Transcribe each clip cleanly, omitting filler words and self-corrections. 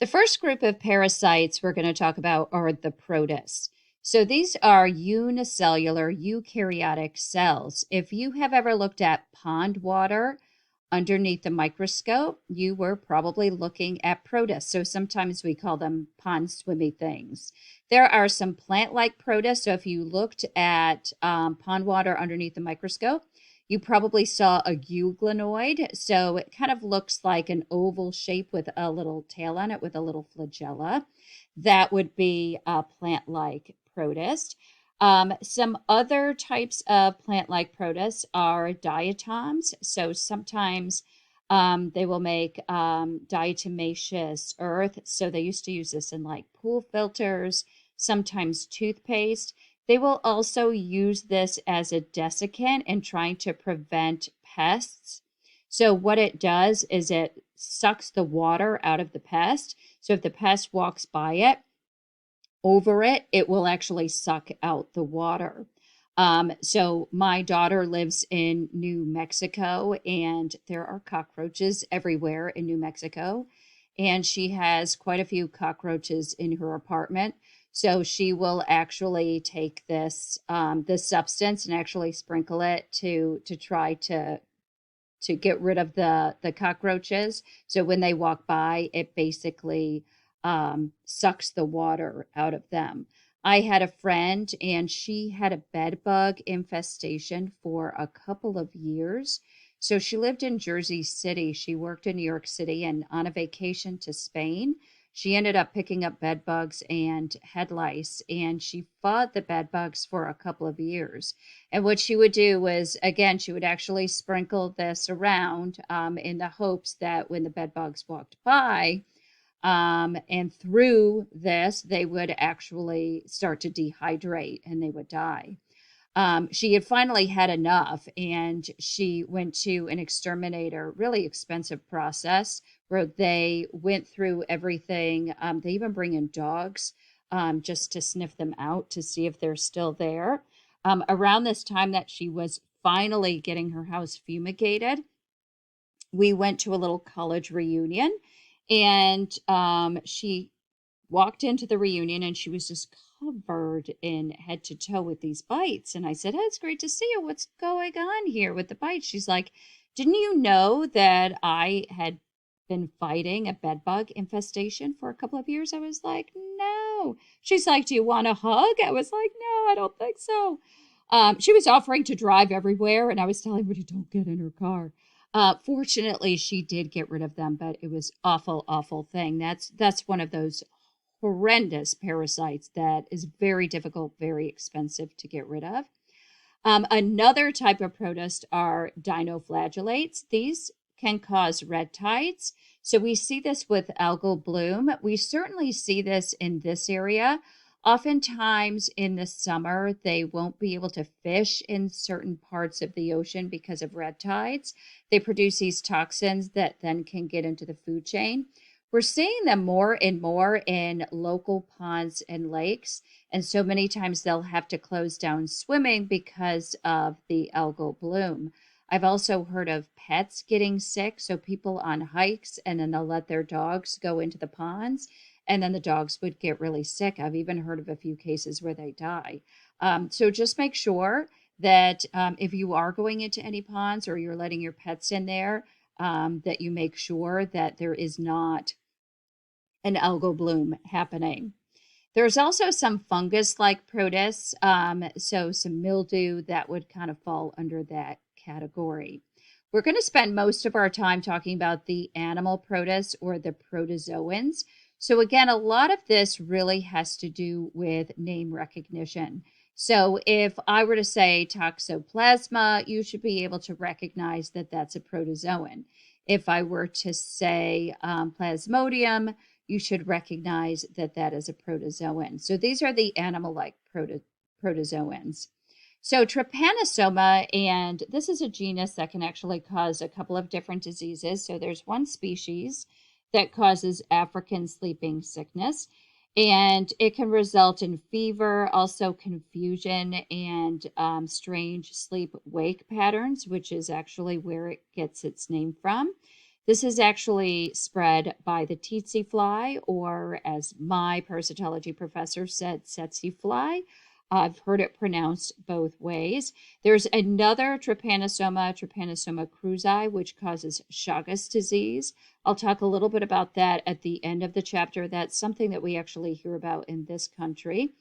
The first group of parasites we're going to talk about are the protists. So these are unicellular eukaryotic cells. If you have ever looked at pond water underneath the microscope, you were probably looking at protists. So sometimes we call them pond swimmy things. There are some plant-like protists. So if you looked at pond water underneath the microscope, you probably saw a euglenoid. So it kind of looks like an oval shape with a little tail on it with a little flagella. That would be a plant-like protist. Some other types of plant-like protists are diatoms. So sometimes they will make diatomaceous earth. So they used to use this in like pool filters, sometimes toothpaste. They will also use this as a desiccant in trying to prevent pests. So what it does is it sucks the water out of the pest. So if the pest walks by it, over it, it will actually suck out the water. So my daughter lives in New Mexico, and there are cockroaches everywhere in New Mexico. And she has quite a few cockroaches in her apartment. So she will actually take this substance and actually sprinkle it to try to get rid of the cockroaches. So when they walk by, it basically sucks the water out of them. I had a friend and she had a bed bug infestation for a couple of years. So she lived in Jersey City. She worked in New York City, and on a vacation to Spain, she ended up picking up bed bugs and head lice, and she fought the bed bugs for a couple of years. And what she would do was, again, she would actually sprinkle this around in the hopes that when the bed bugs walked by, and through this, they would actually start to dehydrate and they would die. She had finally had enough, and she went to an exterminator, really expensive process where they went through everything. They even bring in dogs just to sniff them out to see if they're still there. Around this time that she was finally getting her house fumigated, we went to a little college reunion, and she walked into the reunion and she was just covered in head to toe with these bites. And I said, "Oh, it's great to see you. What's going on here with the bites?" She's like, "Didn't you know that I had been fighting a bed bug infestation for a couple of years?" I was like, "No." She's like, "Do you want a hug?" I was like, "No, I don't think so." She was offering to drive everywhere, and I was telling her to don't get in her car. Fortunately, she did get rid of them, but it was awful, awful thing. That's one of those horrendous parasites that is very difficult, very expensive to get rid of. Another type of protist are dinoflagellates. These can cause red tides. So we see this with algal bloom. We certainly see this in this area. Oftentimes in the summer, they won't be able to fish in certain parts of the ocean because of red tides. They produce these toxins that then can get into the food chain. We're seeing them more and more in local ponds and lakes. And so many times they'll have to close down swimming because of the algal bloom. I've also heard of pets getting sick. So people on hikes and then they'll let their dogs go into the ponds and then the dogs would get really sick. I've even heard of a few cases where they die. So just make sure that if you are going into any ponds or you're letting your pets in there, that you make sure that there is not an algal bloom happening. There's also some fungus-like protists, so some mildew that would kind of fall under that category. We're going to spend most of our time talking about the animal protists or the protozoans. So again, a lot of this really has to do with name recognition. So if I were to say toxoplasma, you should be able to recognize that that's a protozoan. If I were to say plasmodium, you should recognize that that is a protozoan. So these are the animal-like protozoans. So trypanosoma, and this is a genus that can actually cause a couple of different diseases. So there's one species that causes African sleeping sickness, and it can result in fever, also confusion, and strange sleep-wake patterns, which is actually where it gets its name from. This is actually spread by the tsetse fly, or as my parasitology professor said, tsetse fly. I've heard it pronounced both ways. There's another Trypanosoma cruzi, which causes Chagas disease. I'll talk a little bit about that at the end of the chapter. That's something that we actually hear about in this country.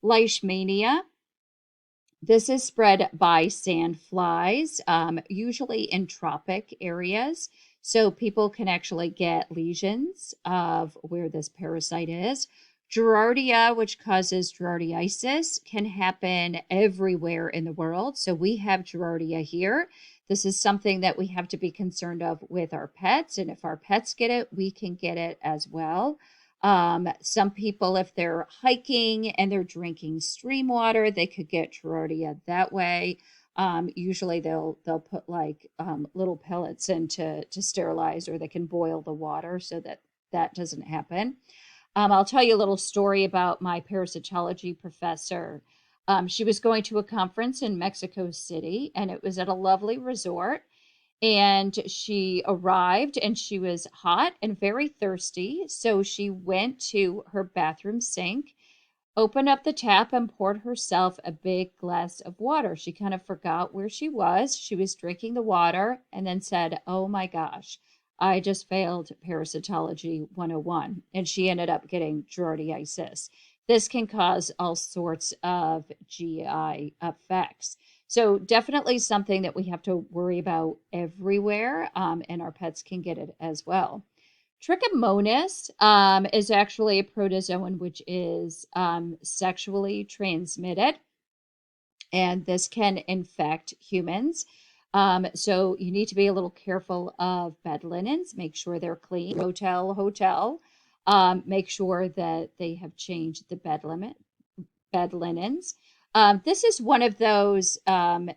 Leishmania. This is spread by sand flies, usually in tropic areas. So people can actually get lesions of where this parasite is. Giardia, which causes giardiasis, can happen everywhere in the world. So we have Giardia here. This is something that we have to be concerned of with our pets. And if our pets get it, we can get it as well. Some people, if they're hiking and they're drinking stream water, they could get Giardia that way. Usually they'll put like little pellets in to sterilize, or they can boil the water so that that doesn't happen. I'll tell you a little story about my parasitology professor. She was going to a conference in Mexico City, and it was at a lovely resort. And she arrived and she was hot and very thirsty. So she went to her bathroom sink, opened up the tap, and poured herself a big glass of water. She kind of forgot where she was. She was drinking the water and then said, "Oh my gosh, I just failed parasitology 101." And she ended up getting giardiasis. This can cause all sorts of GI effects. So definitely something that we have to worry about everywhere, and our pets can get it as well. Trichomonas is actually a protozoan which is sexually transmitted, and this can infect humans. So you need to be a little careful of bed linens. Make sure they're clean. Hotel. Make sure that they have changed the bed linens. This is one of those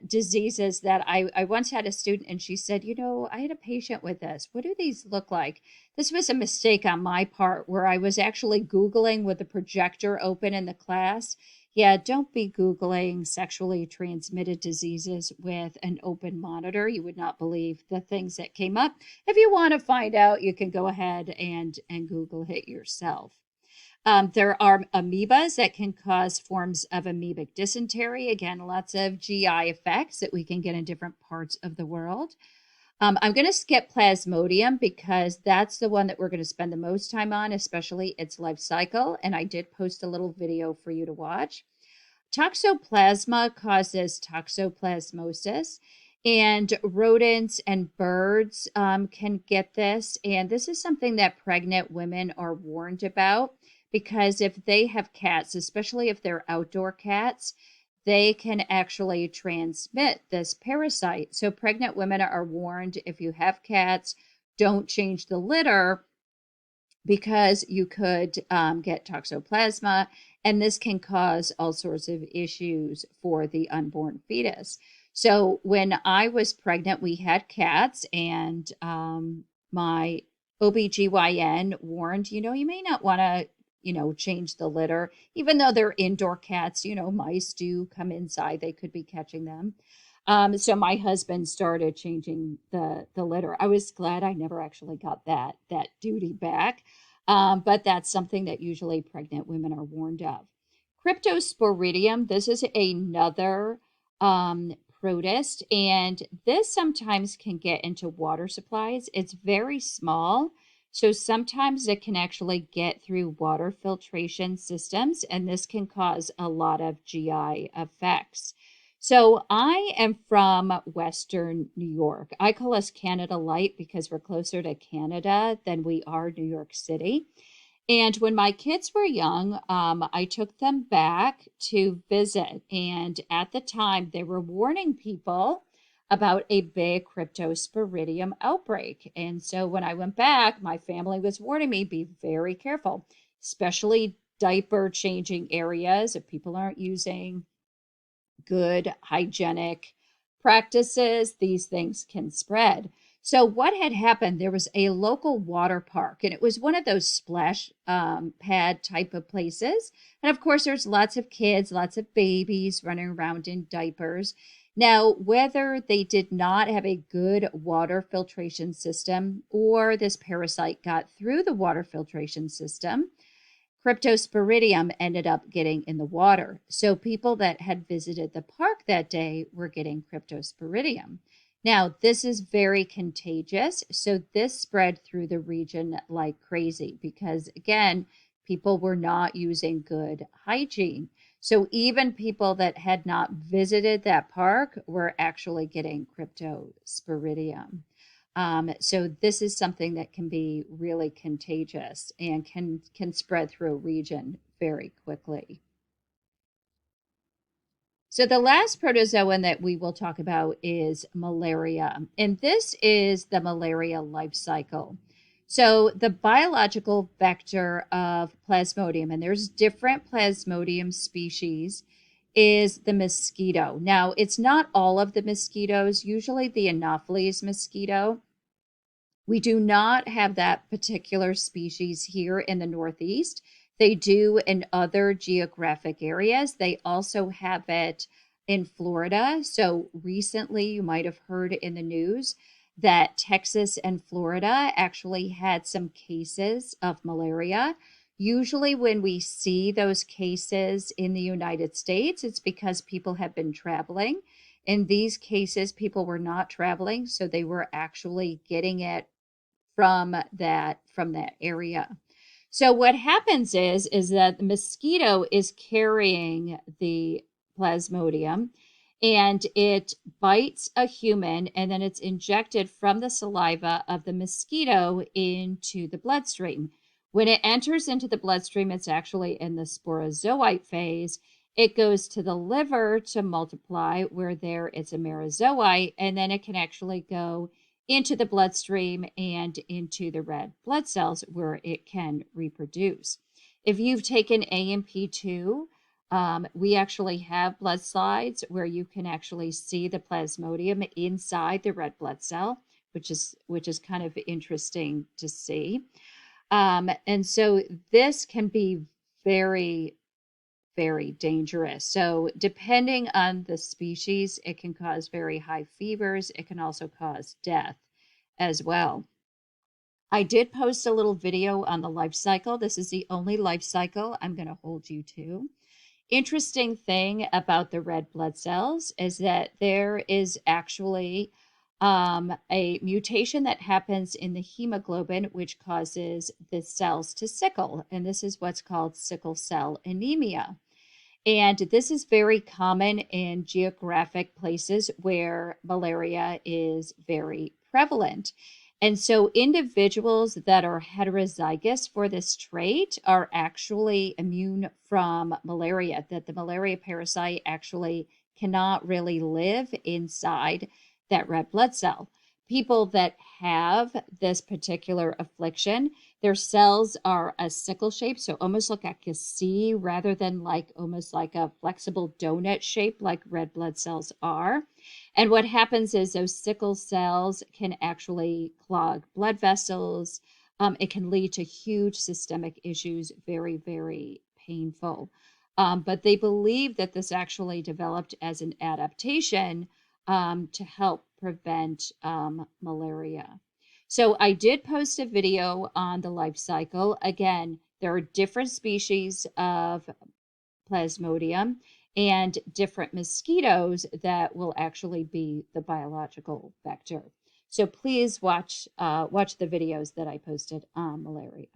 diseases that I once had a student, and she said, I had a patient with this. What do these look like? This was a mistake on my part, where I was actually Googling with the projector open in the class. Yeah, don't be Googling sexually transmitted diseases with an open monitor. You would not believe the things that came up. If you want to find out, you can go ahead and Google it yourself. There are amoebas that can cause forms of amoebic dysentery. Again, lots of GI effects that we can get in different parts of the world. I'm going to skip Plasmodium because that's the one that we're going to spend the most time on, especially its life cycle. And I did post a little video for you to watch. Toxoplasma causes toxoplasmosis, and rodents and birds can get this. And this is something that pregnant women are warned about, because if they have cats, especially if they're outdoor cats, they can actually transmit this parasite. So pregnant women are warned, if you have cats, don't change the litter, because you could get toxoplasma, and this can cause all sorts of issues for the unborn fetus. So when I was pregnant, we had cats, and my OBGYN warned, you may not want to, change the litter, even though they're indoor cats, mice do come inside, they could be catching them. So my husband started changing the litter. I was glad I never actually got that duty back. But that's something that usually pregnant women are warned of. Cryptosporidium, this is another protist, and this sometimes can get into water supplies. It's very small, so sometimes it can actually get through water filtration systems, and this can cause a lot of GI effects. So I am from Western New York. I call us Canada Light because we're closer to Canada than we are New York City. And when my kids were young, I took them back to visit. And at the time, they were warning people about a big cryptosporidium outbreak. And so when I went back, my family was warning me, be very careful, especially diaper changing areas. If people aren't using good hygienic practices, these things can spread. So what had happened, there was a local water park, and it was one of those splash pad type of places. And of course, there's lots of kids, lots of babies running around in diapers. Now, whether they did not have a good water filtration system or this parasite got through the water filtration system, Cryptosporidium ended up getting in the water. So people that had visited the park that day were getting Cryptosporidium. Now, this is very contagious. So this spread through the region like crazy because, again, people were not using good hygiene. So even people that had not visited that park were actually getting Cryptosporidium. So this is something that can be really contagious and can spread through a region very quickly. So the last protozoan that we will talk about is malaria, and this is the malaria life cycle. So the biological vector of Plasmodium, and there's different Plasmodium species, is the mosquito. Now, it's not all of the mosquitoes, usually the Anopheles mosquito. We do not have that particular species here in the Northeast. They do in other geographic areas. They also have it in Florida. So recently, you might have heard in the news that Texas and Florida actually had some cases of malaria. Usually, when we see those cases in the United States, it's because people have been traveling. In these cases, people were not traveling, so they were actually getting it from that area. So what happens is that the mosquito is carrying the plasmodium and it bites a human and then it's injected from the saliva of the mosquito into the bloodstream. When it enters into the bloodstream, it's actually in the sporozoite phase. It goes to the liver to multiply, where there it's a merozoite, and then it can actually go into the bloodstream and into the red blood cells where it can reproduce. If you've taken AMP2, we actually have blood slides where you can actually see the plasmodium inside the red blood cell, which is kind of interesting to see. And so this can be very, very dangerous. So, depending on the species, it can cause very high fevers. It can also cause death as well. I did post a little video on the life cycle. This is the only life cycle I'm going to hold you to. Interesting thing about the red blood cells is that there is actually a mutation that happens in the hemoglobin, which causes the cells to sickle. And this is what's called sickle cell anemia. And this is very common in geographic places where malaria is very prevalent. And so individuals that are heterozygous for this trait are actually immune from malaria, that the malaria parasite actually cannot really live inside that red blood cell. People that have this particular affliction, their cells are a sickle shape, so almost like a C rather than like almost like a flexible donut shape like red blood cells are. And what happens is those sickle cells can actually clog blood vessels. It can lead to huge systemic issues, very, very painful. But they believe that this actually developed as an adaptation to help prevent malaria. So I did post a video on the life cycle. Again, there are different species of Plasmodium and different mosquitoes that will actually be the biological vector. So please watch the videos that I posted on malaria.